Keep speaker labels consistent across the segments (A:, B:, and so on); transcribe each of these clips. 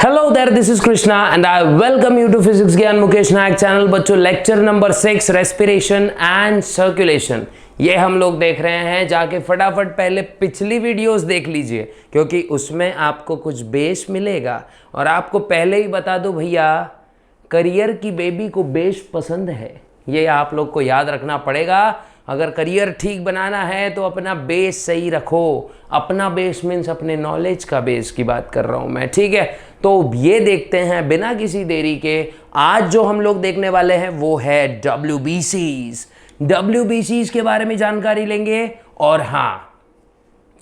A: Hello there, this is Krishna and I welcome you to physics Gyan Mukesh Nayak channel. बच्चों, lecture number 6 respiration and circulation ये हम लोग देख रहे हैं। जाके फटाफट पहले पिछली वीडियोस देख लीजिए क्योंकि उसमें आपको कुछ बेस मिलेगा। और आपको पहले ही बता दो भैया, करियर की बेबी को बेस पसंद है, ये आप लोग को याद रखना पड़ेगा। अगर करियर ठीक बनाना है तो अपना बेस सही रखो। अपना बेस मीन्स अपने नॉलेज का बेस की बात कर रहा हूं मैं, ठीक है। तो ये देखते हैं बिना किसी देरी के। आज जो हम लोग देखने वाले हैं वो है WBCs। WBCs के बारे में जानकारी लेंगे और हाँ,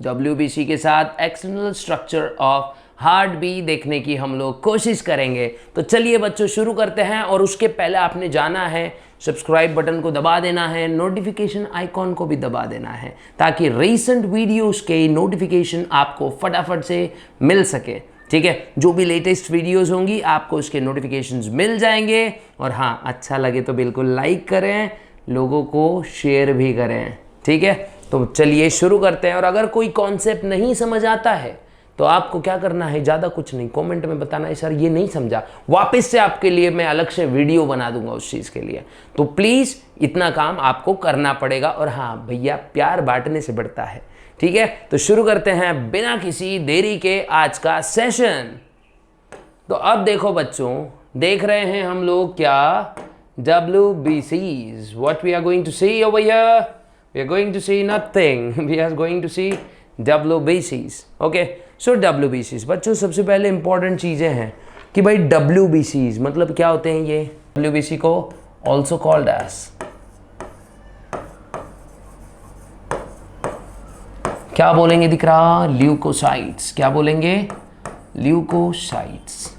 A: WBC के साथ एक्सटर्नल स्ट्रक्चर ऑफ हार्ट भी देखने की हम लोग कोशिश करेंगे। तो चलिए बच्चों शुरू करते हैं। और उसके पहले आपने जाना है, सब्सक्राइब बटन को दबा देना है, नोटिफिकेशन आइकॉन को भी दबा देना है ताकि रीसेंट वीडियोस के नोटिफिकेशन आपको फटाफट से मिल सके, ठीक है। जो भी लेटेस्ट वीडियोस होंगी आपको उसके नोटिफिकेशंस मिल जाएंगे। और हाँ, अच्छा लगे तो बिल्कुल लाइक करें, लोगों को शेयर भी करें, ठीक है। तो चलिए शुरू करते हैं। और अगर कोई कॉन्सेप्ट नहीं समझ आता है तो आपको क्या करना है, ज़्यादा कुछ नहीं, कमेंट में बताना है सर ये नहीं समझा, वापस से आपके लिए मैं अलग से वीडियो बना दूंगा उस चीज़ के लिए। तो प्लीज़ इतना काम आपको करना पड़ेगा। और हाँ भैया, प्यार बांटने से बढ़ता है, ठीक है। तो शुरू करते हैं बिना किसी देरी के आज का सेशन। तो अब देखो बच्चों, देख रहे हैं हम लोग क्या, WBCs। What we are going to see over here? We are going to see nothing. We are going to see WBCs. Okay. So WBCs बच्चों, सबसे पहले इंपॉर्टेंट चीज़ें हैं कि भाई WBCs मतलब क्या होते हैं। ये WBC को ऑल्सो कॉल्ड एज, क्या बोलेंगे दिख रहा, ल्यूकोसाइट्स। क्या बोलेंगे, ल्यूकोसाइट्स,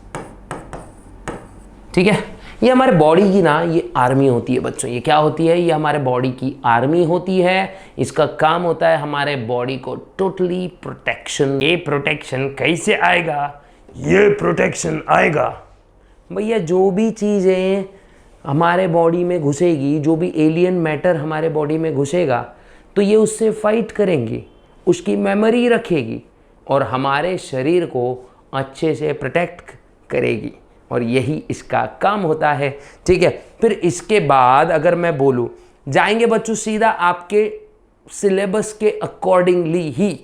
A: ठीक है। ये हमारे बॉडी की ना ये आर्मी होती है बच्चों। ये क्या होती है, ये हमारे बॉडी की आर्मी होती है। इसका काम होता है हमारे बॉडी को टोटली प्रोटेक्शन। ये प्रोटेक्शन कैसे आएगा, ये प्रोटेक्शन आएगा भैया, जो भी चीज़ें हमारे बॉडी में घुसेगी, जो भी एलियन मैटर हमारे बॉडी में घुसेगा तो ये उससे फाइट करेंगी, उसकी मेमोरी रखेगी और हमारे शरीर को अच्छे से प्रोटेक्ट करेगी। और यही इसका काम होता है, ठीक है। फिर इसके बाद अगर मैं बोलूँ, जाएंगे बच्चों सीधा आपके सिलेबस के अकॉर्डिंगली ही।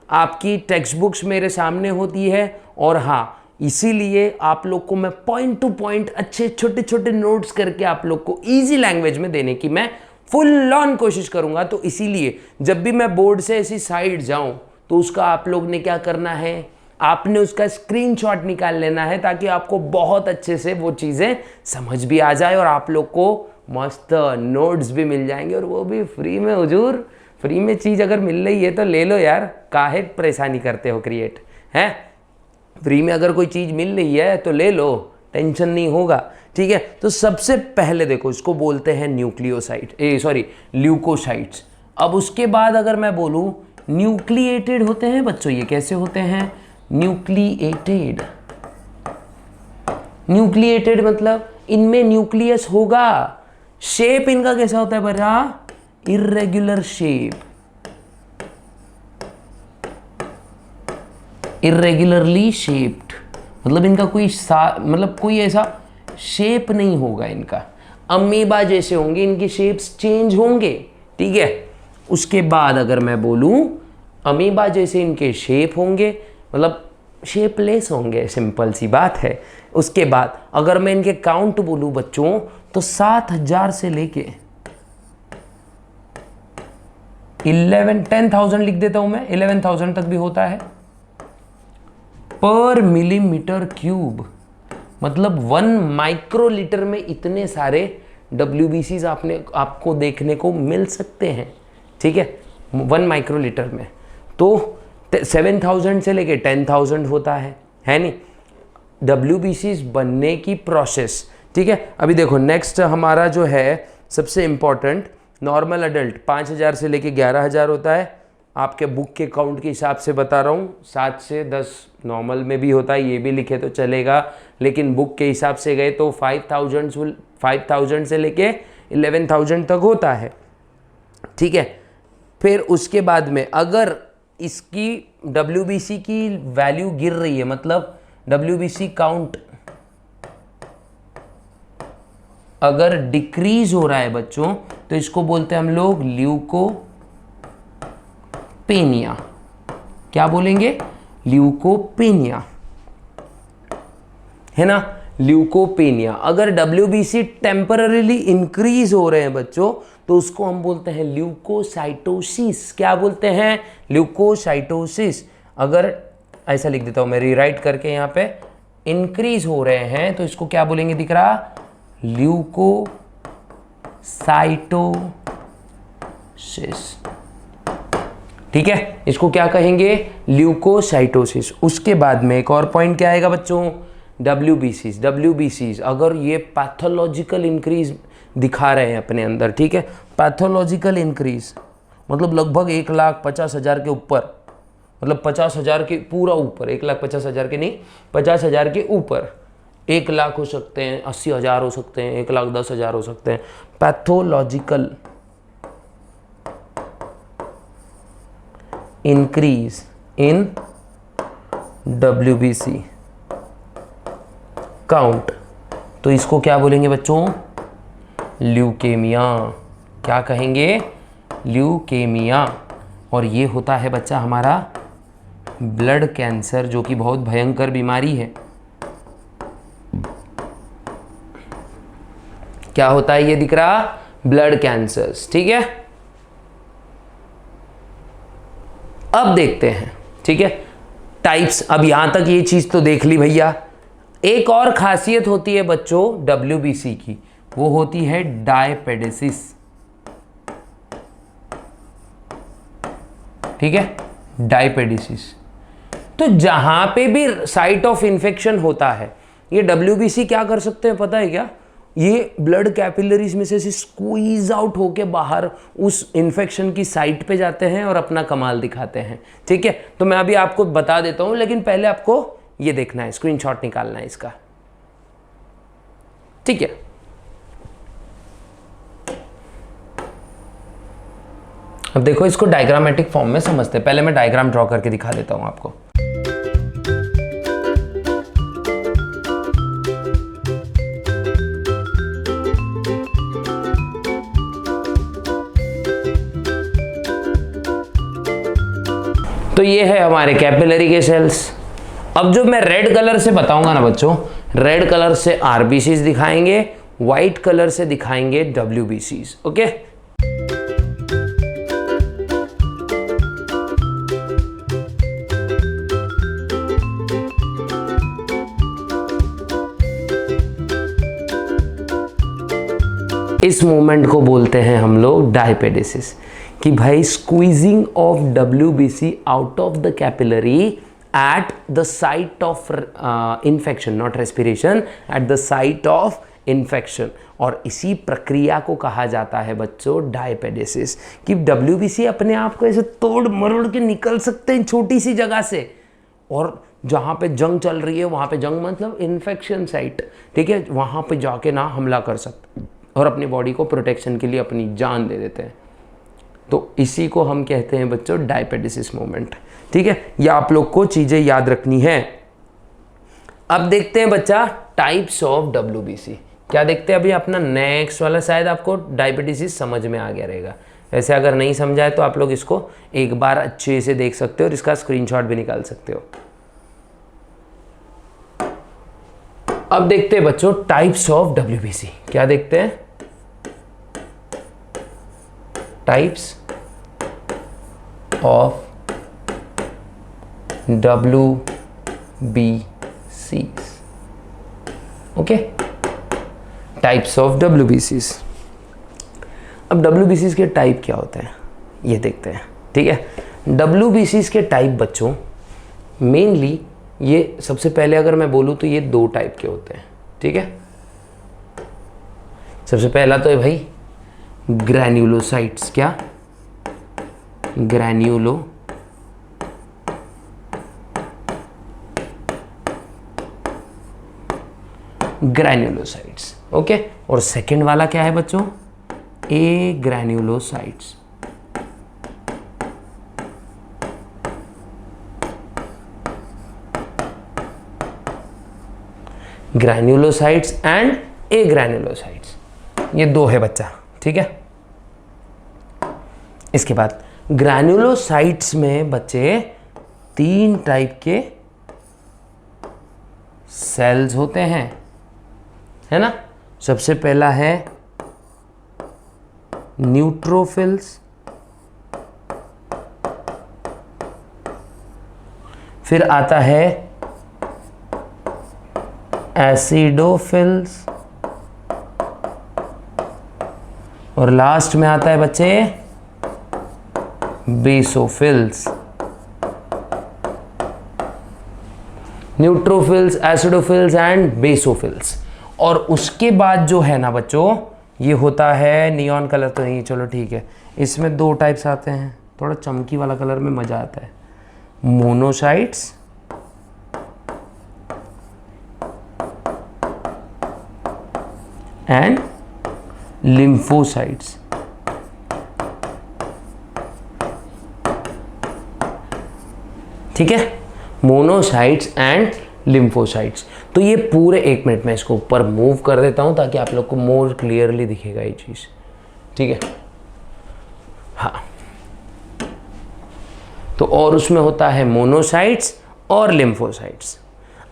A: आपकी टेक्स्ट बुक्स मेरे सामने होती है और हाँ, इसीलिए आप लोग को मैं पॉइंट टू पॉइंट अच्छे छोटे छोटे नोट्स करके आप लोग को ईजी लैंग्वेज में देने की मैं फुल ऑन कोशिश करूँगा। तो इसीलिए जब भी मैं बोर्ड से ऐसी साइड जाऊँ तो उसका आप लोग ने क्या करना है, आपने उसका स्क्रीनशॉट निकाल लेना है ताकि आपको बहुत अच्छे से वो चीज़ें समझ भी आ जाए और आप लोग को मस्त नोट्स भी मिल जाएंगे। और वो भी फ्री में। हुजूर, फ्री में चीज़ अगर मिल रही है तो ले लो यार, काहे परेशानी करते हो क्रिएट, हैं। फ्री में अगर कोई चीज़ मिल रही है तो ले लो, टेंशन नहीं होगा, ठीक है। तो सबसे पहले देखो, इसको बोलते हैं ल्यूकोसाइट्स। अब उसके बाद अगर मैं बोलूँ, न्यूक्लिएटेड होते हैं बच्चों। ये कैसे होते हैं, न्यूक्लिएटेड। न्यूक्लिएटेड मतलब इनमें न्यूक्लियस होगा। शेप इनका कैसा होता है बरा, इर्रेगुलर शेप, इर्रेगुलरली शेप्ड। मतलब इनका कोई ऐसा शेप नहीं होगा इनका, अमीबा जैसे होंगे, इनकी शेप्स चेंज होंगे, ठीक है। उसके बाद अगर मैं बोलूं, अमीबा जैसे इनके शेप होंगे, मतलब शेपलेस होंगे, सिंपल सी बात है। उसके बाद अगर मैं इनके काउंट बोलूं बच्चों तो 7000 से लेके 10,000 लिख देता हूं मैं, 11,000 तक भी होता है पर मिलीमीटर क्यूब। मतलब 1 माइक्रोलीटर में इतने सारे WBCs आपको देखने को मिल सकते हैं, ठीक है। 1 माइक्रोलीटर में तो 7,000 से लेके 10,000 होता है नहीं WBCs बनने की प्रोसेस, ठीक है। अभी देखो नेक्स्ट हमारा जो है सबसे इम्पॉर्टेंट, नॉर्मल अडल्ट 5,000 से लेके 11,000 होता है। आपके बुक के काउंट के हिसाब से बता रहा हूँ, 7 से 10 नॉर्मल में भी होता है, ये भी लिखे तो चलेगा, लेकिन बुक के हिसाब से गए तो 5,000 से लेके 11,000 तक होता है, ठीक है। फिर उसके बाद में अगर इसकी WBC की वैल्यू गिर रही है, मतलब WBC काउंट अगर डिक्रीज हो रहा है बच्चों तो इसको बोलते हैं हम लोग ल्यूकोपेनिया। क्या बोलेंगे? ल्यूकोपेनिया, है ना, ल्यूकोपेनिया। अगर WBC टेम्पररीली इंक्रीज हो रहे हैं बच्चों तो उसको हम बोलते हैं ल्यूकोसाइटोसिस। क्या बोलते हैं? ल्यूकोसाइटोसिस। अगर ऐसा लिख देता हूं मैं रीराइट करके, यहां पे इंक्रीज हो रहे हैं तो इसको क्या बोलेंगे? दिख रहा? ल्यूकोसाइटोसिस। ठीक है, इसको क्या कहेंगे? ल्यूकोसाइटोसिस। उसके बाद में एक और पॉइंट क्या आएगा बच्चों? WBCs अगर ये पैथोलॉजिकल इंक्रीज दिखा रहे हैं अपने अंदर, ठीक है, पैथोलॉजिकल इंक्रीज मतलब लगभग 1,50,000 के ऊपर, मतलब 50,000 के पूरा ऊपर, 1,50,000 के नहीं, 50,000 के ऊपर, 1,00,000 हो सकते हैं, 80,000 हो सकते हैं, 1,10,000 हो सकते हैं। Pathological increase in WBC count, तो इसको क्या बोलेंगे बच्चों? ल्यूकेमिया। क्या कहेंगे? ल्यूकेमिया। और ये होता है बच्चा हमारा ब्लड कैंसर, जो कि बहुत भयंकर बीमारी है। क्या होता है? ये दिख रहा? Blood cancers. ठीक है, अब देखते हैं, ठीक है, टाइप्स। अब यहां तक ये चीज तो देख ली भैया। एक और खासियत होती है बच्चों WBC की, वो होती है डायपेडेसिस। ठीक है, डायपेडेसिस। तो जहां पे भी साइट ऑफ इंफेक्शन होता है, ये WBC क्या कर सकते हैं पता है क्या? ये ब्लड कैपिलरीज में से स्क्वीज आउट होके बाहर उस इंफेक्शन की साइट पे जाते हैं और अपना कमाल दिखाते हैं। ठीक है, तो मैं अभी आपको बता देता हूं, लेकिन पहले आपको ये देखना है, स्क्रीनशॉट निकालना है इसका। ठीक है, अब देखो इसको डायग्रामेटिक फॉर्म में समझते हैं। पहले मैं डायग्राम ड्रॉ करके दिखा देता हूं आपको। तो ये है हमारे कैपिलरी के सेल्स। अब जो मैं रेड कलर से बताऊंगा ना बच्चों, रेड कलर से RBCs दिखाएंगे, व्हाइट कलर से दिखाएंगे WBCs। ओके, इस मूवमेंट को बोलते हैं हम लोग डायपेडेसिस, कि भाई squeezing of WBC out of the capillary at the site of infection, not respiration, at the site of infection। और इसी प्रक्रिया को कहा जाता है बच्चों डायपेडेसिस, कि WBC अपने आप को ऐसे तोड़ मरोड़ के निकल सकते हैं छोटी सी जगह से, और जहाँ पे जंग चल रही है वहाँ पे, जंग मतलब इन्फेक्शन साइट, ठीक है, वहाँ पे जाके ना हमला कर सकते हैं और अपनी बॉडी को प्रोटेक्शन के लिए अपनी जान दे देते हैं। तो इसी को हम कहते हैं बच्चों डायपेडेसिस मोमेंट। ठीक है, ये आप लोग को चीजें याद रखनी है। अब देखते हैं बच्चा टाइप्स ऑफ WBC। क्या देखते हैं अभी अपना नेक्स्ट वाला, शायद आपको डायबिटीज समझ में आ गया रहेगा। वैसे अगर नहीं समझा है तो आप लोग इसको एक बार अच्छे से देख सकते हो और इसका स्क्रीनशॉट भी निकाल सकते हो। अब देखते हैं बच्चों टाइप्स ऑफ WBC। क्या देखते हैं? Types of WBCs। Okay, types of WBCs। अब WBCs के टाइप क्या होते हैं ये देखते हैं। ठीक है, WBCs के टाइप बच्चों मेनली, ये सबसे पहले अगर मैं बोलूं तो ये 2 टाइप के होते हैं। ठीक है, सबसे पहला तो है भाई ग्रैन्युलोसाइट्स। क्या? ग्रैन्युलोसाइट्स। ओके, और सेकंड वाला क्या है बच्चों? Agranulocytes. Granulocytes and agranulocytes, ये दो है बच्चा, ठीक है। इसके बाद ग्रैन्युलोसाइट्स में बच्चे 3 टाइप के सेल्स होते हैं, है ना। सबसे पहला है न्यूट्रोफिल्स, फिर आता है एसिडोफिल्स, और लास्ट में आता है बच्चे basophils. Neutrophils, acidophils and basophils. और उसके बाद जो है ना बच्चों, ये होता है नियॉन कलर तो नहीं, चलो ठीक है, इसमें 2 टाइप्स आते हैं, थोड़ा चमकी वाला कलर में मजा आता है। Monocytes and lymphocytes. ठीक है, मोनोसाइट्स एंड लिम्फोसाइट्स। तो ये पूरे 1 मिनट में इसको ऊपर मूव कर देता हूं ताकि आप लोग को मोर क्लियरली दिखेगा ये चीज, ठीक है। हाँ, तो और उसमें होता है मोनोसाइट्स और लिम्फोसाइट्स।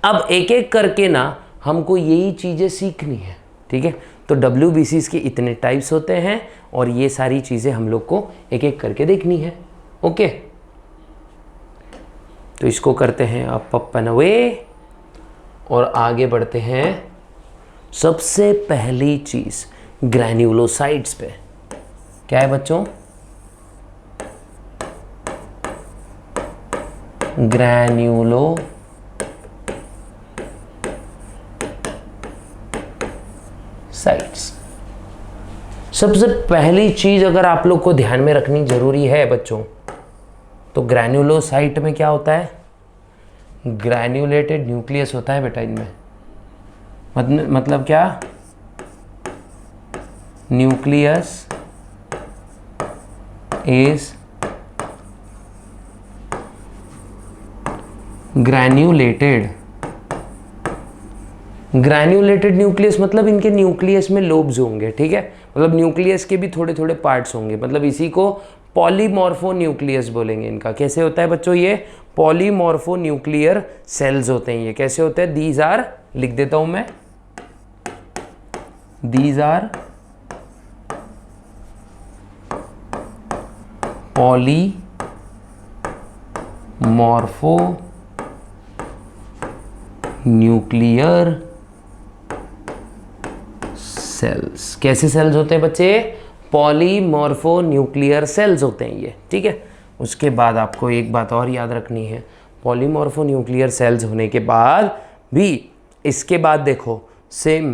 A: अब एक एक करके ना हमको यही चीजें सीखनी है, ठीक है। तो WBCs के इतने टाइप्स होते हैं और ये सारी चीजें हम लोग को एक एक करके देखनी है, ओके। तो इसको करते हैं अप एंड अवे और आगे बढ़ते हैं। सबसे पहली चीज ग्रैन्युलोसाइट्स पे क्या है बच्चों? ग्रैन्युलोसाइट्स। सबसे पहली चीज अगर आप लोग को ध्यान में रखनी जरूरी है बच्चों, तो ग्रैन्युलोसाइट में क्या होता है? ग्रैन्युलेटेड न्यूक्लियस होता है बेटा इनमें। मतलब क्या? Nucleus is granulated. Granulated nucleus मतलब इनके न्यूक्लियस में लोब्स होंगे, ठीक है। मतलब न्यूक्लियस के भी थोड़े थोड़े पार्ट्स होंगे, मतलब इसी को पॉलीमॉर्फो न्यूक्लियस बोलेंगे इनका। कैसे होता है बच्चों? ये पॉलीमॉर्फो न्यूक्लियर सेल्स होते हैं। ये कैसे होते हैं? दीज आर, लिख देता हूं मैं, these are polymorphonuclear cells. कैसे सेल्स होते हैं बच्चे? पॉलीमॉर्फो न्यूक्लियर सेल्स होते हैं ये, ठीक है। उसके बाद आपको एक बात और याद रखनी है, पॉलीमॉर्फो न्यूक्लियर सेल्स होने के बाद भी इसके बाद देखो सेम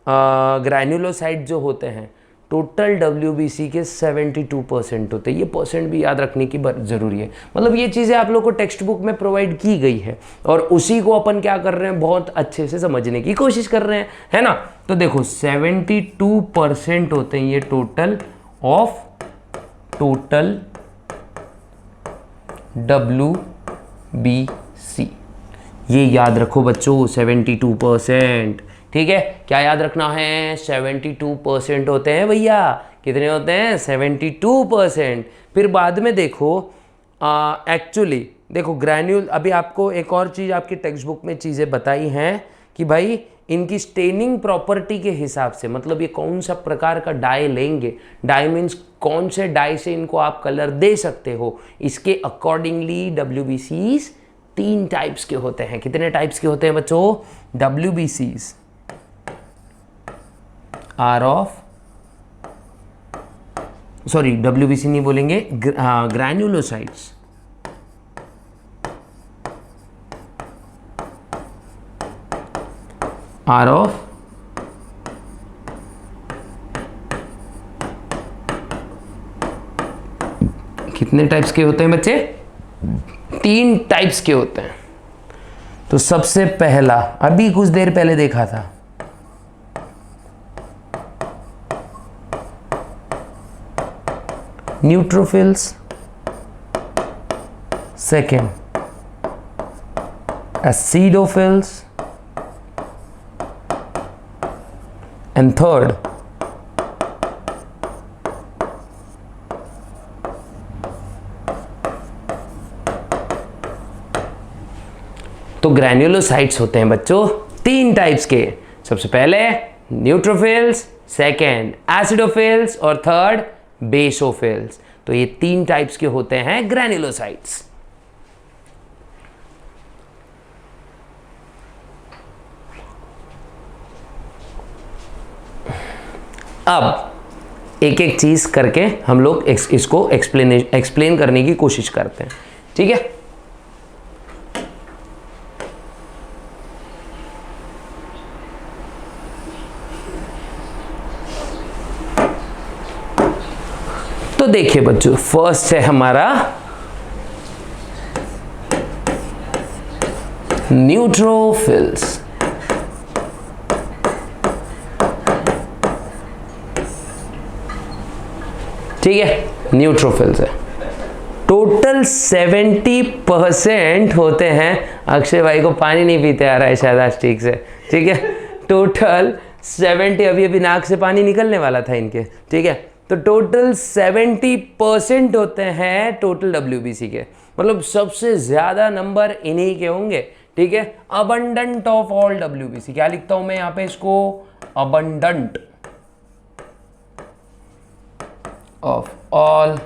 A: ग्रैन्युलोसाइट जो होते हैं टोटल WBC के 72% होते हैं। ये परसेंट भी याद रखने की ज़रूरी है। मतलब ये चीज़ें आप लोग को टेक्स्ट बुक में प्रोवाइड की गई है और उसी को अपन क्या कर रहे हैं, बहुत अच्छे से समझने की कोशिश कर रहे हैं, है ना। तो देखो 72% होते हैं ये टोटल ऑफ टोटल WBC। ये याद रखो बच्चों, 72%, ठीक है। क्या याद रखना है? 72% होते हैं भैया। कितने होते हैं? 72%। फिर बाद में देखो एक्चुअली देखो ग्रैन्यूल, अभी आपको एक और चीज़ आपकी टेक्स्ट बुक में चीज़ें बताई हैं कि भाई इनकी स्टेनिंग प्रॉपर्टी के हिसाब से, मतलब ये कौन सा प्रकार का डाई लेंगे, डाई मीन्स कौन से डाई से इनको आप कलर दे सकते हो, इसके अकॉर्डिंगली WBCs 3 टाइप्स के होते हैं। कितने टाइप्स के होते हैं बच्चों? WBCs are of, sorry WBC नहीं बोलेंगे, ग्रैन्युलोसाइट्स आर ऑफ कितने टाइप्स के होते हैं बच्चे? 3 टाइप्स के होते हैं। तो सबसे पहला अभी कुछ देर पहले देखा था, neutrophils, second acidophils and third तो ग्रैन्युलोसाइट्स होते हैं बच्चों 3 टाइप्स के। सबसे पहले न्यूट्रोफिल्स, सेकेंड एसिडोफिल्स और थर्ड बेसोफिल्स। तो ये 3 टाइप्स के होते हैं ग्रैन्युलोसाइट्स। अब एक एक चीज करके हम लोग इसको एक्सप्लेन करने की कोशिश करते हैं, ठीक है। तो देखिए बच्चों, फर्स्ट है हमारा न्यूट्रोफिल्स। ठीक है, न्यूट्रोफिल्स है। टोटल 70% होते हैं। अक्षय भाई को पानी नहीं पीते आ रहा है शायद आज ठीक से, ठीक है। टोटल 70, अभी अभी नाक से पानी निकलने वाला था इनके, ठीक है। तो टोटल 70% होते हैं टोटल WBC के, मतलब सबसे ज्यादा नंबर इन्हीं के होंगे, ठीक है। अबंडेंट ऑफ ऑल WBC, क्या लिखता हूं मैं यहां पे इसको, abundant of all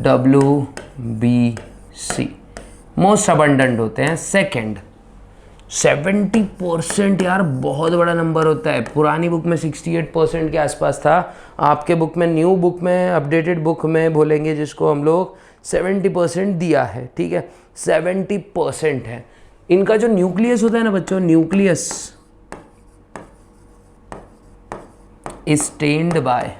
A: WBC, most abundant होते हैं। सेकेंड 70% यार बहुत बड़ा नंबर होता है। पुरानी बुक में 68% के आसपास था, आपके बुक में, न्यू बुक में, अपडेटेड बुक में बोलेंगे जिसको हम लोग 70% दिया है, ठीक है। 70% है। इनका जो न्यूक्लियस होता है ना बच्चों, nucleus is stained by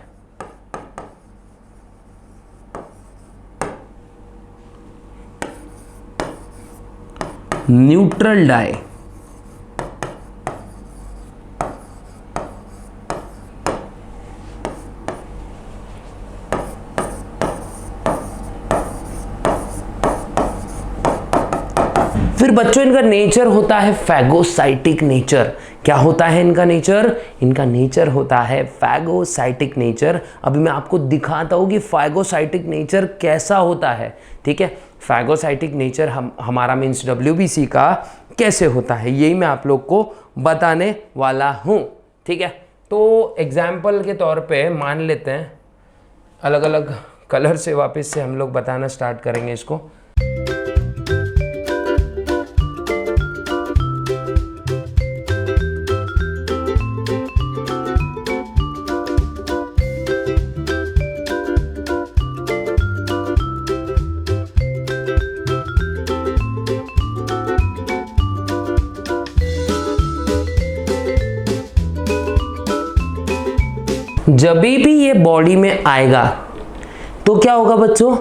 A: neutral dye. फिर बच्चों इनका नेचर होता है फैगोसाइटिक नेचर। क्या होता है इनका नेचर? इनका नेचर होता है फैगोसाइटिक नेचर। अभी मैं आपको दिखाता हूं कि फैगोसाइटिक नेचर कैसा होता है, ठीक है। फैगोसाइटिक नेचर हमारा मीन्स WBC का कैसे होता है, यही मैं आप लोग को बताने वाला हूं, ठीक है। तो एग्जाम्पल के तौर पे मान लेते हैं, अलग अलग कलर से वापस से हम लोग बताना स्टार्ट करेंगे इसको। जब भी ये बॉडी में आएगा तो क्या होगा बच्चों,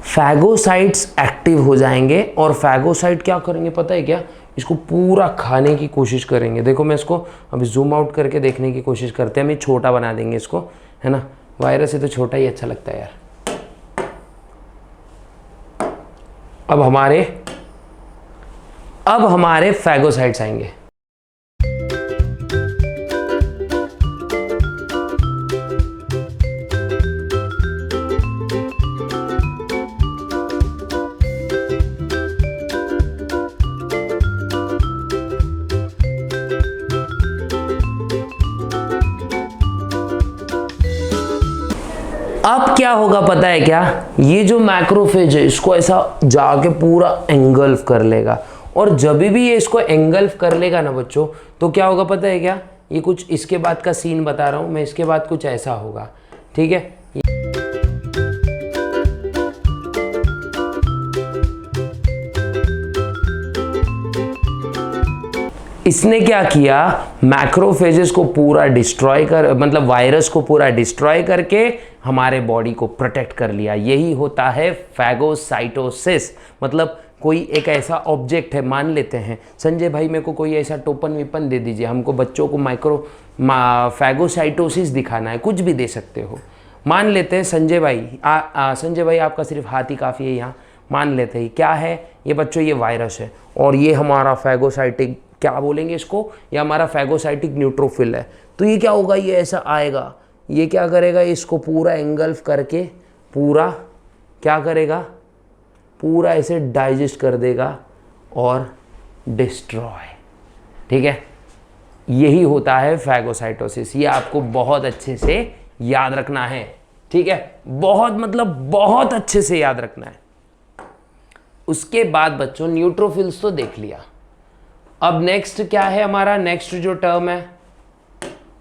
A: फैगोसाइट्स एक्टिव हो जाएंगे और फैगोसाइट क्या करेंगे पता है क्या, इसको पूरा खाने की कोशिश करेंगे। देखो मैं इसको अभी जूम आउट करके देखने की कोशिश करते हैं, हम ये छोटा बना देंगे इसको, है ना। वायरस से तो छोटा ही अच्छा लगता है यार। अब हमारे फैगोसाइट्स आएंगे। अब क्या होगा पता है क्या, ये जो मैक्रोफेज है इसको ऐसा जाके पूरा एंगल्फ कर लेगा, और जब भी ये इसको एंगल्फ कर लेगा ना बच्चों, तो क्या होगा पता है क्या, ये कुछ इसके बाद का सीन बता रहा हूं मैं, इसके बाद कुछ ऐसा होगा, ठीक है। इसने क्या किया, मैक्रोफेजेस को पूरा डिस्ट्रॉय कर, मतलब वायरस को पूरा डिस्ट्रॉय करके हमारे बॉडी को प्रोटेक्ट कर लिया। यही होता है फैगोसाइटोसिस। मतलब कोई एक ऐसा ऑब्जेक्ट है, मान लेते हैं संजय भाई मेरे को कोई ऐसा टोपन विपन दे दीजिए, हमको बच्चों को फैगोसाइटोसिस दिखाना है, कुछ भी दे सकते हो। मान लेते हैं संजय भाई, संजय भाई आपका सिर्फ हाथ ही काफ़ी है यहाँ, मान लेते हैं क्या है ये बच्चों, ये वायरस है और ये हमारा फैगोसाइटिक क्या बोलेंगे इसको, ये हमारा फैगोसाइटिक न्यूट्रोफिल है। तो ये क्या होगा, ये ऐसा आएगा, ये क्या करेगा, इसको पूरा एंगल्फ करके पूरा क्या करेगा, पूरा ऐसे डाइजेस्ट कर देगा और डिस्ट्रॉय। ठीक है, यही होता है फैगोसाइटोसिस। ये आपको बहुत अच्छे से याद रखना है। ठीक है, बहुत मतलब बहुत अच्छे से याद रखना है। उसके बाद बच्चों न्यूट्रोफिल्स तो देख लिया। अब नेक्स्ट क्या है हमारा, नेक्स्ट जो टर्म है,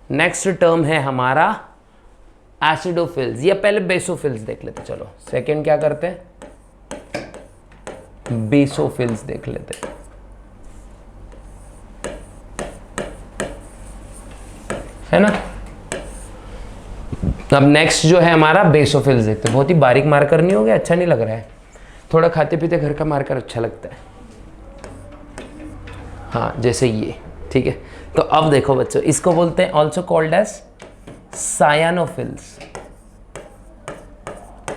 A: नेक्स्ट टर्म है हमारा एसिडोफिल्स, या पहले बेसोफिल्स देख लेते। चलो सेकंड क्या करते हैं, बेसोफिल्स देख लेते हैं। है ना, अब नेक्स्ट जो है हमारा बेसोफिल्स देखते हैं। बहुत ही बारीक मार्कर नहीं हो गया, अच्छा नहीं लग रहा है, थोड़ा खाते पीते घर का मार्कर अच्छा लगता है। हाँ जैसे ये, ठीक है। तो अब देखो बच्चों, इसको बोलते हैं ऑल्सो कॉल्ड एज साइनोफिल्स।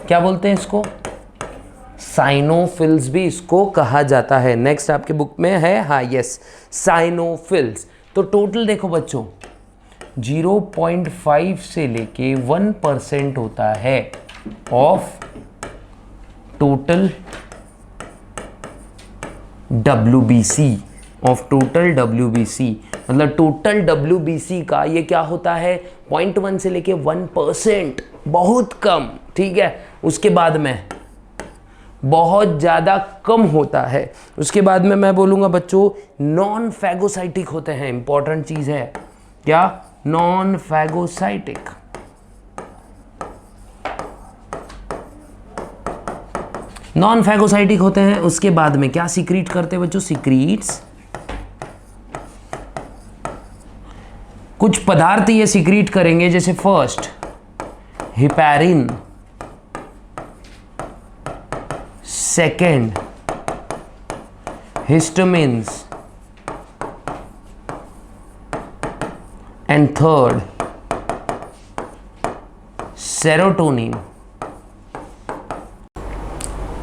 A: क्या बोलते हैं इसको, साइनोफिल्स भी इसको कहा जाता है। नेक्स्ट आपके बुक में है, हाँ यस, साइनोफिल्स। तो टोटल देखो बच्चों 0.5 से लेके 1% होता है of total WBC, of total WBC। मतलब टोटल WBC का ये क्या होता है, 0.1 से लेके 1%, बहुत कम। ठीक है, उसके बाद में बहुत ज़्यादा कम होता है। उसके बाद में मैं बोलूँगा बच्चों नॉन फैगोसाइटिक होते हैं। इंपॉर्टेंट चीज़ है क्या, नॉन फैगोसाइटिक। नॉन फैगोसाइटिक होते हैं। उसके बाद में क्या सीक्रीट करते हैं बच्चों, सीक्रीट्स, कुछ पदार्थ ये सीक्रीट करेंगे, जैसे first heparin, second histamines and third serotonin.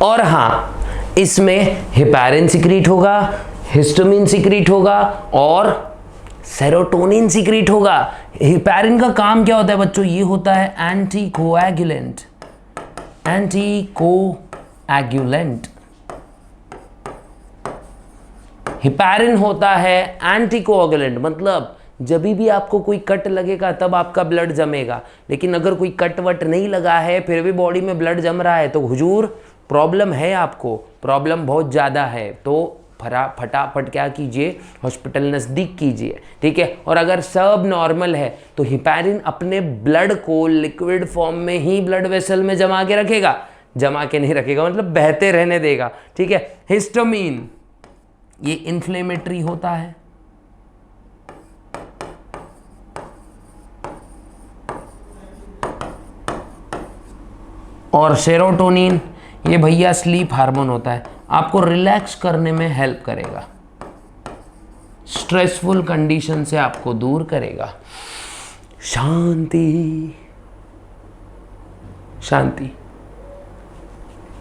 A: और हाँ, इसमें हिपैरिन सीक्रीट होगा, हिस्टामिन सीक्रीट होगा और सेरोटोनिन सीक्रीट होगा। हिपैरिन का काम क्या होता है बच्चों, ये होता है anti coagulant, anti coagulant. Heparin होता है एंटी कोएगुलेंट, मतलब जब भी आपको कोई कट लगेगा तब आपका ब्लड जमेगा, लेकिन अगर कोई कट वट नहीं लगा है फिर भी बॉडी में ब्लड जम रहा है तो हुजूर प्रॉब्लम है, आपको प्रॉब्लम बहुत ज़्यादा है। तो फटाफट क्या कीजिए, हॉस्पिटल नज़दीक कीजिए। ठीक है, और अगर सब नॉर्मल है तो हिपैरिन अपने ब्लड को लिक्विड फॉर्म में ही ब्लड वेसल में जमा के रखेगा, जमा के नहीं रखेगा मतलब बहते रहने देगा। ठीक है, हिस्टामिन ये इन्फ्लेमेटरी होता है, और सेरोटोनिन ये भैया स्लीप हार्मोन होता है, आपको रिलैक्स करने में हेल्प करेगा, स्ट्रेसफुल कंडीशन से आपको दूर करेगा। शांति, शांति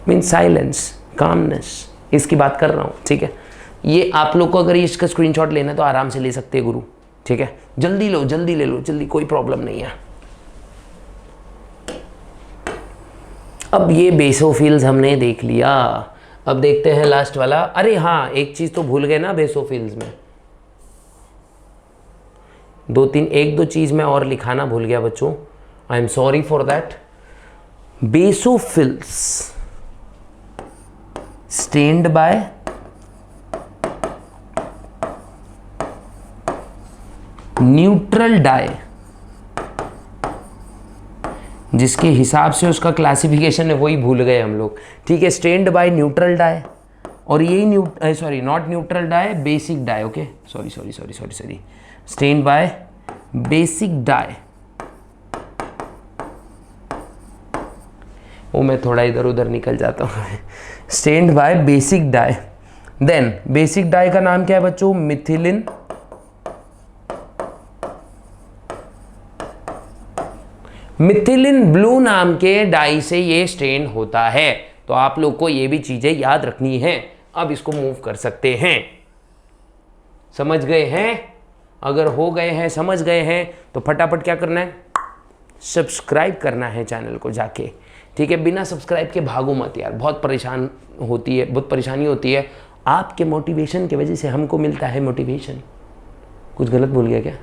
A: मीन साइलेंस, कामनेस, इसकी बात कर रहा हूं। ठीक है, ये आप लोग को अगर इसका स्क्रीनशॉट लेना है तो आराम से ले सकते हैं गुरु। ठीक है, जल्दी लो, जल्दी ले लो, जल्दी, कोई प्रॉब्लम नहीं है। अब ये बेसोफिल्स हमने देख लिया, अब देखते हैं लास्ट वाला। अरे हाँ, एक चीज तो भूल गए ना बेसोफिल्स में, एक दो चीज मैं और लिखाना भूल गया बच्चों, I am sorry for that. Basophils stained by neutral dye, जिसके हिसाब से उसका क्लासिफिकेशन है वही भूल गए हम लोग। ठीक है, स्टेन्ड बाय न्यूट्रल डाई, और यही sorry not neutral dye, basic dye. Okay, sorry, stained by basic dye. वो मैं थोड़ा इधर उधर निकल जाता हूँ। Stained by basic dye. Then basic dye का नाम क्या है बच्चों, मिथिलिन मिथिलिन ब्लू नाम के डाई से ये स्टेन होता है। तो आप लोग को ये भी चीजें याद रखनी है। अब इसको मूव कर सकते हैं, समझ गए हैं? अगर हो गए हैं, समझ गए हैं, तो फटाफट क्या करना है, सब्सक्राइब करना है चैनल को जाके, ठीक है। बिना सब्सक्राइब के भागो मत यार, बहुत परेशानी होती है। आपके मोटिवेशन की वजह से हमको मिलता है मोटिवेशन। कुछ गलत बोल गया क्या?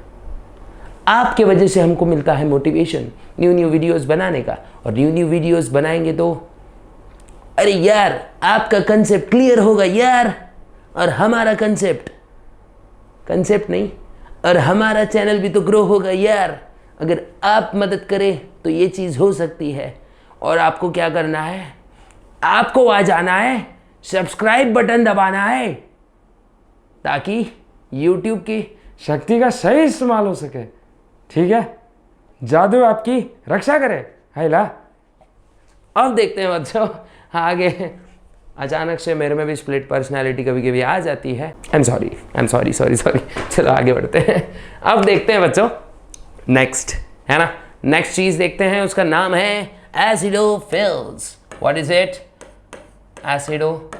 A: आपके वजह से हमको मिलता है मोटिवेशन न्यू वीडियोस बनाने का, और न्यू वीडियोस बनाएंगे तो अरे यार आपका कंसेप्ट क्लियर होगा यार, और हमारा कंसेप्ट नहीं, और हमारा चैनल भी तो ग्रो होगा यार। अगर आप मदद करें तो ये चीज़ हो सकती है। और आपको क्या करना है, आपको आ जाना है, सब्सक्राइब बटन दबाना है, ताकि YouTube की शक्ति का सही इस्तेमाल हो सके, ठीक है। जादू आपकी रक्षा करे। है ला। अब देखते हैं बच्चों आगे। अचानक से मेरे में भी स्प्लिट पर्सनालिटी कभी कभी आ जाती है। आई एम सॉरी। चलो आगे बढ़ते हैं। अब देखते हैं बच्चों नेक्स्ट, है ना, नेक्स्ट चीज देखते हैं, उसका नाम है acidophils. What is it? Acidophils.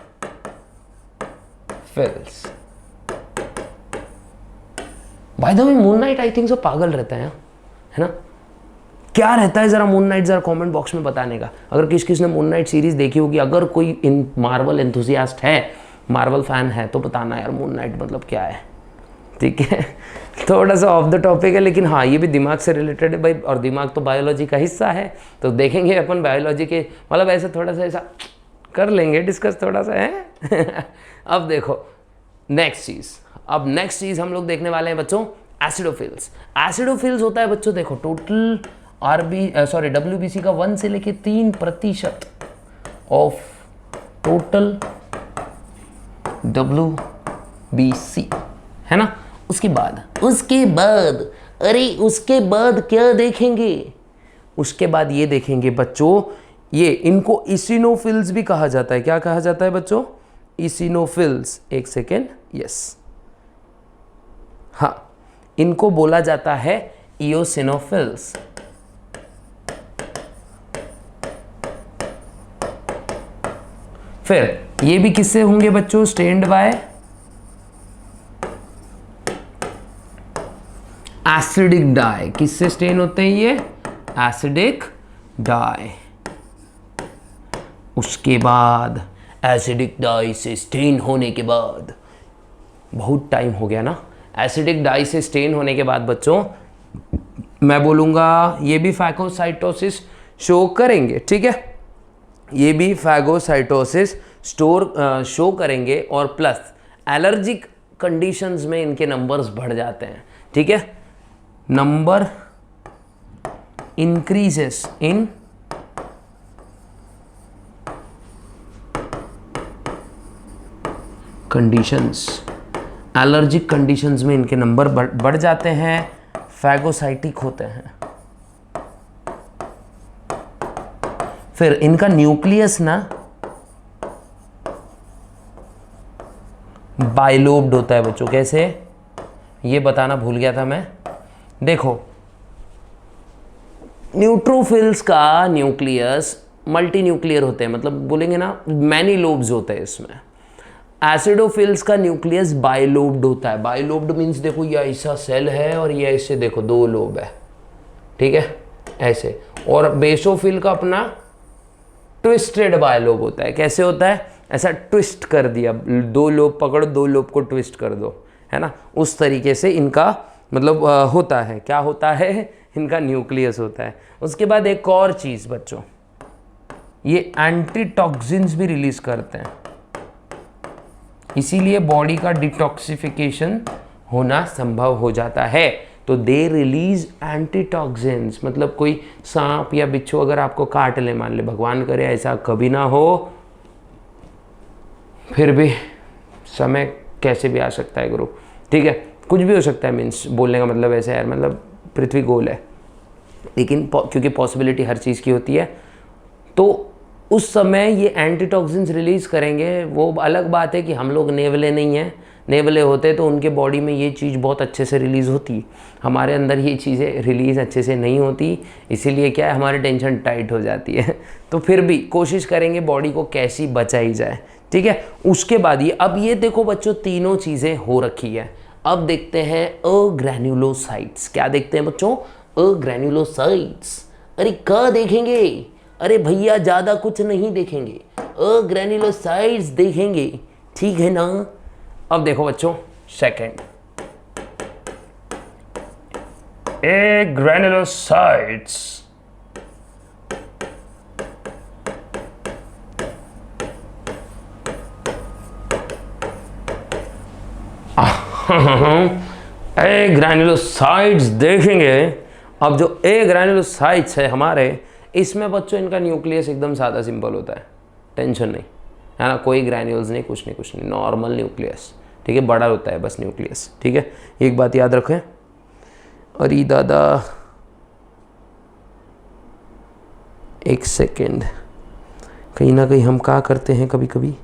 A: By the way moon night I think so पागल रहता है ना? क्या रहता है जरा मून नाइट, जरा कमेंट बॉक्स में बताने का। अगर किस ने मून नाइट सीरीज देखी होगी, अगर कोई इन मार्वल एंथुसियास्ट है, मार्वल फैन है, तो बताना यार मून नाइट मतलब क्या है, ठीक है। थोड़ा सा ऑफ द टॉपिक है, लेकिन हाँ ये भी दिमाग से रिलेटेड है भाई, और दिमाग तो बायोलॉजी का हिस्सा है, तो देखेंगे अपन बायोलॉजी के, मतलब ऐसे थोड़ा सा ऐसा कर लेंगे डिस्कस थोड़ा सा है। अब देखो नेक्स्ट चीज़ हम लोग देखने वाले हैं बच्चों एसिडोफिल्स। एसिडोफिल्स होता है बच्चों, देखो टोटल WBC का 1 से लेके 3% ऑफ टोटल WBC, है ना। उसके बाद क्या देखेंगे? उसके बाद ये देखेंगे बच्चों, ये इनको इसिनोफिल्स भी कहा जाता है। क्या कहा जाता है बच्चों? इसिनोफिल्स। एक सेकेंड, यस, हाँ, इनको बोला जाता है इओसिनोफिल्स। फिर ये भी किससे होंगे बच्चों? Stained by acidic dye. किससे स्टेन होते हैं ये? Acidic dye. उसके बाद एसिडिक डाई से स्टेन होने के बाद, बहुत टाइम हो गया ना, एसिडिक डाई से स्टेन होने के बाद बच्चों मैं बोलूँगा ये भी फैगोसाइटोसिस शो करेंगे, ठीक है। ये भी फैगोसाइटोसिस शो करेंगे, और प्लस एलर्जिक कंडीशंस में इनके नंबर्स बढ़ जाते हैं, ठीक है। नंबर इंक्रीजेस इन कंडीशंस, एलर्जिक कंडीशंस में इनके नंबर बढ़ जाते हैं, फैगोसाइटिक होते हैं। फिर इनका न्यूक्लियस ना बाइलोब्ड होता है बच्चों। कैसे? ये बताना भूल गया था मैं। देखो न्यूट्रोफिल्स का न्यूक्लियस मल्टी न्यूक्लियर होते हैं, मतलब बोलेंगे ना मैनी लोब्स होते हैं इसमें। एसिडोफिल्स का न्यूक्लियस बाइलोब्ड होता है। बाइलोब्ड मीन्स देखो ये ऐसा सेल है और ये ऐसे देखो 2 लोब है, ठीक है, ऐसे। और बेसोफिल का अपना ट्विस्टेड बाइलोब होता है। कैसे होता है? ऐसा ट्विस्ट कर दिया, 2 लोब पकड़ो, 2 लोब को ट्विस्ट कर दो, है ना, उस तरीके से इनका मतलब होता है। क्या होता है? इनका न्यूक्लियस होता है। उसके बाद एक और चीज़ बच्चों, ये एंटीटॉक्सिन्स भी रिलीज करते हैं, इसीलिए बॉडी का डिटॉक्सिफिकेशन होना संभव हो जाता है। तो दे रिलीज एंटीटॉक्सिन्स, मतलब कोई सांप या बिच्छू अगर आपको काट ले, मान ले, भगवान करे ऐसा कभी ना हो, फिर भी समय कैसे भी आ सकता है गुरु, ठीक है, कुछ भी हो सकता है। मीन्स बोलने का मतलब ऐसे यार, मतलब पृथ्वी गोल है, लेकिन क्योंकि पॉसिबिलिटी हर चीज़ की होती है, तो उस समय ये एंटीटॉक्सिन्स रिलीज़ करेंगे। वो अलग बात है कि हम लोग नेवले नहीं हैं, नेवले होते तो उनके बॉडी में ये चीज़ बहुत अच्छे से रिलीज़ होती, हमारे अंदर ये चीज़ें रिलीज़ अच्छे से नहीं होती, इसीलिए क्या है, हमारी टेंशन टाइट हो जाती है। तो फिर भी कोशिश करेंगे बॉडी को कैसी बचाई जाए, ठीक है। उसके बाद ये, अब ये देखो बच्चों, तीनों चीज़ें हो रखी है, अब देखते हैं अग्रैन्युलोसाइट्स। क्या देखते हैं बच्चों? अग्रैन्युलोसाइट्स। अरे क्या देखेंगे? अरे भैया ज़्यादा कुछ नहीं देखेंगे, अग्रैन्युलोसाइट्स देखेंगे, ठीक है ना? अब देखो बच्चों सेकंड, अग्रैन्युलोसाइट्स। ग्रैन्युलोसाइट्स देखेंगे। अब जो ग्रैन्युलोसाइट्स है हमारे, इसमें बच्चों इनका न्यूक्लियस एकदम सादा सिंपल होता है, टेंशन नहीं है ना, कोई ग्रैन्यूल्स नहीं, कुछ नहीं, नॉर्मल न्यूक्लियस, ठीक है, बड़ा होता है बस न्यूक्लियस, ठीक है। एक बात याद रखें, अरे दादा एक सेकेंड, कहीं ना कहीं हम क्या करते हैं, कभी कभी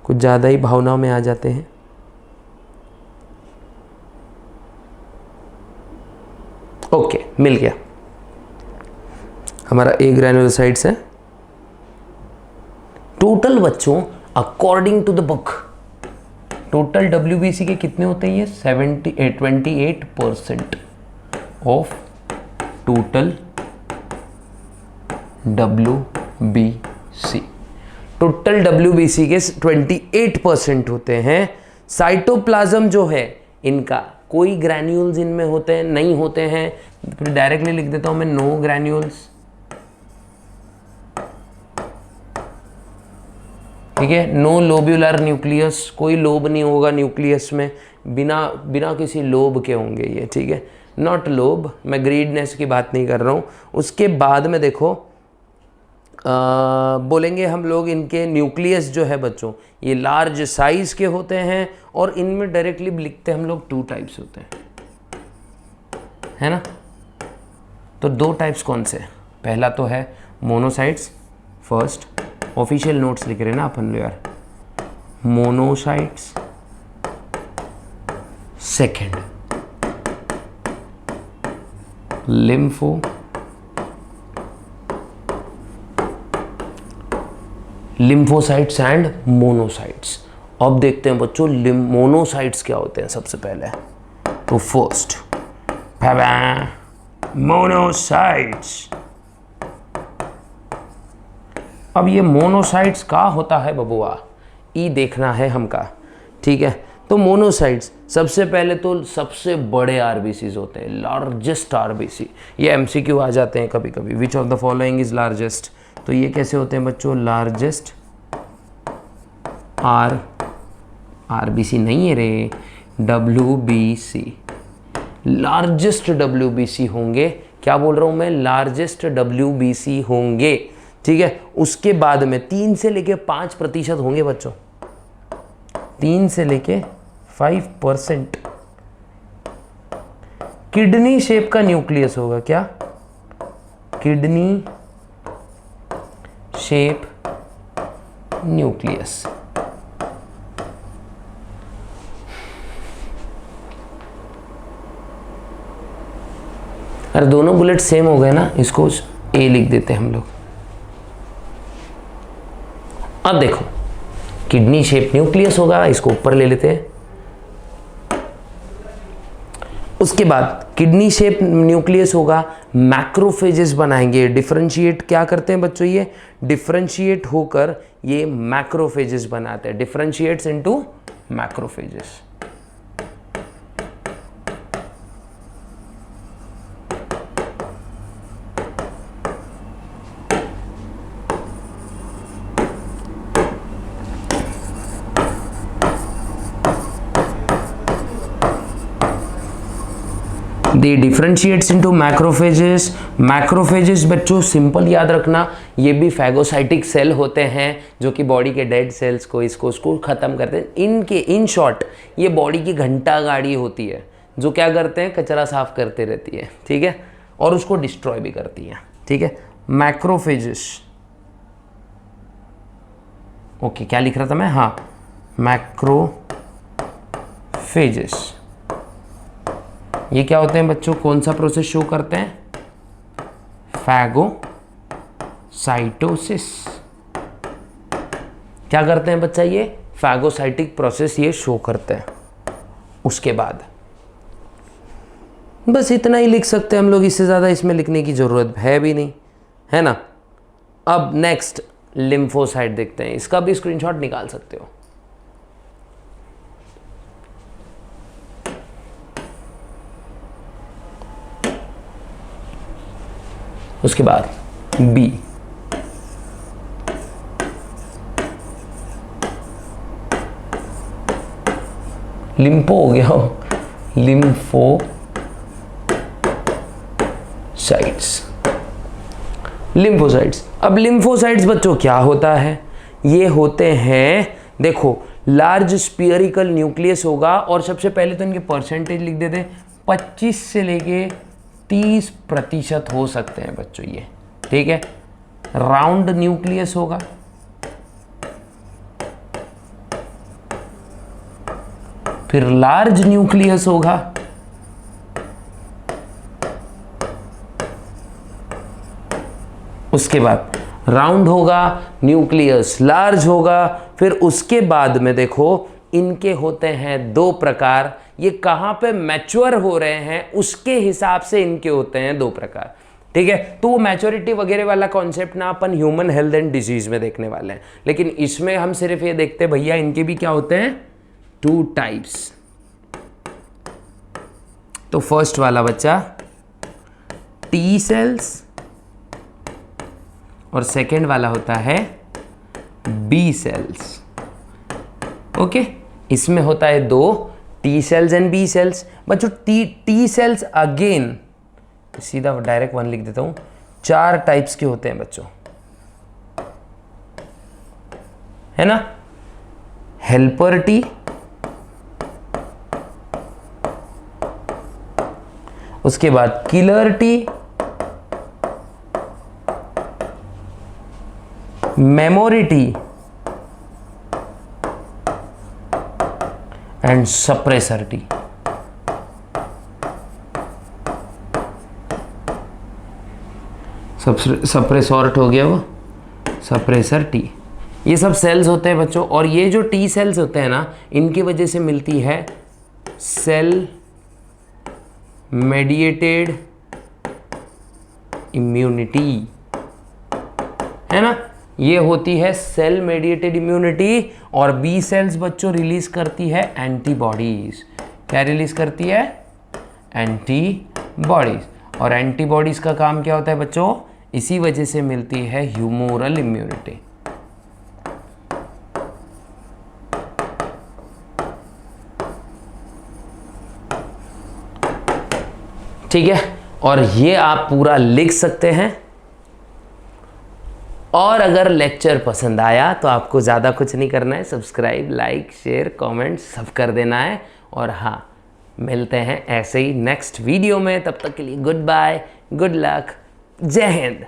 A: कुछ ज़्यादा ही भावनाओं में आ जाते हैं। ओके, मिल गया हमारा ग्रैन्युलोसाइट्स है। टोटल बच्चों according to the book total WBC के कितने होते हैं? ये 28% of total WBC। Total WBC के 28% होते हैं। साइटोप्लाज्म जो है इनका, कोई ग्रैन्यूल्स इनमें होते हैं नहीं होते हैं, फिर डायरेक्टली लिख देता हूं मैं नो ग्रैन्यूल्स, ठीक है। नो लोब्यूलर न्यूक्लियस, कोई लोब नहीं होगा न्यूक्लियस में, बिना किसी लोब के होंगे ये, ठीक है, नॉट लोब, मैं ग्रीडनेस की बात नहीं कर रहा हूँ। उसके बाद में देखो बोलेंगे हम लोग इनके न्यूक्लियस जो है बच्चों, ये लार्ज साइज के होते हैं, और इनमें डायरेक्टली लिखते हैं हम लोग 2 टाइप्स होते हैं, है ना। तो 2 टाइप्स कौन से? पहला तो है मोनोसाइट्स, फर्स्ट ऑफिशियल नोट्स लिख रहे हैं ना अपन यार, monocytes. Second lymphocytes and monocytes. अब देखते हैं बच्चों मोनोसाइट्स क्या होते हैं सबसे पहले। तो फर्स्ट मोनोसाइट्स। अब ये मोनोसाइट्स का होता है बबुआ, ई देखना है हमका, ठीक है। तो मोनोसाइट्स सबसे पहले तो सबसे बड़े आरबीसीज होते हैं, लार्जेस्ट आरबीसी। ये MCQ आ जाते हैं कभी कभी, which of the following is largest. तो ये कैसे होते हैं बच्चों? लार्जेस्ट आरबीसी नहीं है रे, WBC, लार्जेस्ट WBC होंगे। क्या बोल रहा हूं मैं? लार्जेस्ट WBC होंगे, ठीक है। उसके बाद में 3 से लेके 5% होंगे बच्चों, 3 से लेके 5%। किडनी शेप का न्यूक्लियस होगा, क्या? Kidney shape nucleus. अरे दोनों बुलेट सेम हो गए ना, इसको A लिख देते हैं हम लोग। अब देखो किडनी शेप न्यूक्लियस होगा, इसको ऊपर ले लेते हैं। उसके बाद किडनी शेप न्यूक्लियस होगा, मैक्रोफेजेस बनाएंगे। डिफरेंशिएट क्या करते हैं बच्चों? ये डिफरेंशिएट होकर ये मैक्रोफेजेस बनाते हैं, डिफरेंशिएट्स इनटू मैक्रोफेजेस। दे डिफरेंशिएट्स इनटू मैक्रोफेजेस। मैक्रोफेजेस बच्चों सिंपल याद रखना, ये भी फैगोसाइटिक सेल होते हैं जो कि बॉडी के डेड सेल्स को इसको ख़त्म करते हैं। इनके इन शॉर्ट ये बॉडी की घंटा गाड़ी होती है जो क्या करते हैं? कचरा साफ करते रहती है, ठीक है, और उसको डिस्ट्रॉय भी करती है, ठीक है। मैक्रोफेजेस, ओके, क्या लिख रहा था मैं? हाँ, मैक्रोफेजेस। ये क्या होते हैं बच्चों? कौन सा प्रोसेस शो करते हैं? फैगोसाइटोसिस। क्या करते हैं बच्चा? ये फैगोसाइटिक प्रोसेस ये शो करते हैं। उसके बाद बस इतना ही लिख सकते हैं हम लोग, इससे ज़्यादा इसमें लिखने की ज़रूरत है भी नहीं, है ना। अब नेक्स्ट लिम्फोसाइट देखते हैं, इसका भी स्क्रीनशॉट निकाल सकते हो। उसके बाद बी, लिम्फो हो गया हो, लिम्फोसाइट्स। अब लिम्फोसाइट्स बच्चों क्या होता है, ये होते हैं, देखो लार्ज स्फीयरिकल न्यूक्लियस होगा, और सबसे पहले तो इनके परसेंटेज लिख देते हैं, 25 से लेके 30% हो सकते हैं बच्चों ये, ठीक है। राउंड न्यूक्लियस होगा, फिर लार्ज न्यूक्लियस होगा, उसके बाद राउंड होगा, न्यूक्लियस लार्ज होगा, फिर उसके बाद में देखो इनके होते हैं 2 प्रकार। ये कहाँ पे मैच्योर हो रहे हैं उसके हिसाब से इनके होते हैं 2 प्रकार, ठीक है। तो वो मैच्योरिटी वगैरह वाला कॉन्सेप्ट ना अपन ह्यूमन हेल्थ एंड डिजीज में देखने वाले हैं, लेकिन इसमें हम सिर्फ ये देखते हैं भैया इनके भी क्या होते हैं, 2 टाइप्स। तो फर्स्ट वाला बच्चा टी सेल्स, और सेकेंड वाला होता है बी सेल्स, ओके। इसमें होता है 2 T cells and B cells. बच्चों टी सेल्स अगेन सीधा डायरेक्ट 1 लिख देता हूं, 4 टाइप्स के होते हैं बच्चों, है ना। हेल्पर टी, उसके बाद killer T, memory T and suppressor T. सप्रेसॉर्ट हो गया वो, सप्रेसर टी। ये सब सेल्स होते हैं बच्चों, और ये जो टी सेल्स होते हैं ना, इनकी वजह से मिलती है सेल मेडिएटेड इम्यूनिटी, है ना। ये होती है सेल मेडिएटेड इम्यूनिटी, और बी सेल्स बच्चों रिलीज करती है एंटीबॉडीज। क्या रिलीज करती है, एंटीबॉडीज। और एंटीबॉडीज का काम क्या होता है बच्चों, इसी वजह से मिलती है ह्यूमोरल इम्यूनिटी। ठीक है, और ये आप पूरा लिख सकते हैं। और अगर लेक्चर पसंद आया तो आपको ज़्यादा कुछ नहीं करना है, सब्सक्राइब, लाइक, शेयर, कमेंट सब कर देना है। और हाँ, मिलते हैं ऐसे ही नेक्स्ट वीडियो में, तब तक के लिए गुड बाय, गुड लक, जय हिंद।